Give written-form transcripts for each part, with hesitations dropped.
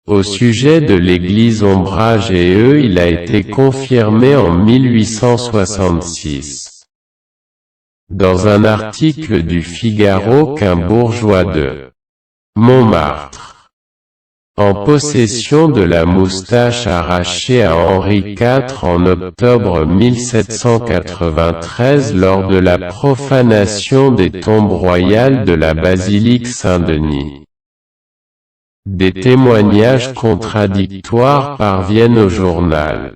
Au sujet de l'église Ombrage et eux, il a été confirmé en 1866. Dans un article du Figaro qu'un bourgeois de Montmartre, en possession de la moustache arrachée à Henri IV en octobre 1793 lors de la profanation des tombes royales de la basilique Saint-Denis. Des témoignages contradictoires parviennent au journal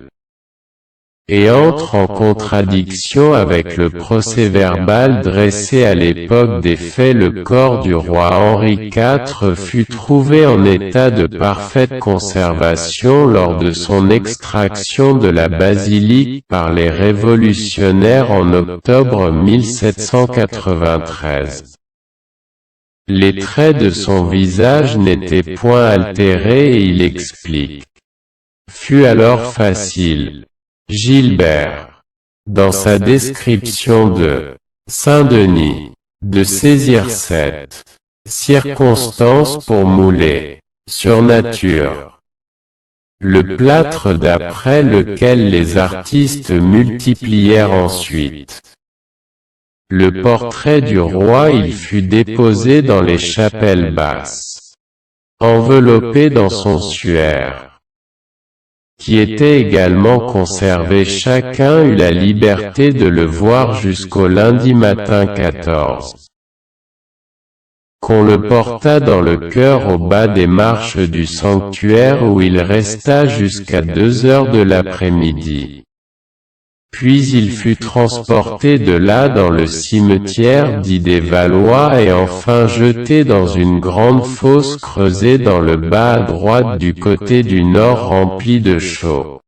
et entrent en contradiction avec le procès-verbal dressé à l'époque des faits. Le corps du roi Henri IV fut trouvé en état de parfaite conservation lors de son extraction de la basilique par les révolutionnaires en octobre 1793. Les traits de son visage n'étaient point altérés et il explique. Fut alors facile, Gilbert, dans sa description de Saint-Denis, de saisir cette circonstance pour mouler, sur nature, le plâtre d'après lequel les artistes multiplièrent ensuite le portrait du roi. Il fut déposé dans les chapelles basses, enveloppé dans son suaire, qui était également conservé. Chacun eut la liberté de le voir jusqu'au lundi matin 14. Qu'on le porta dans le chœur au bas des marches du sanctuaire où il resta jusqu'à 2 heures de l'après-midi. Puis il fut transporté de là dans le cimetière dit des Valois et enfin jeté dans une grande fosse creusée dans le bas à droite du côté du nord remplie de chaux.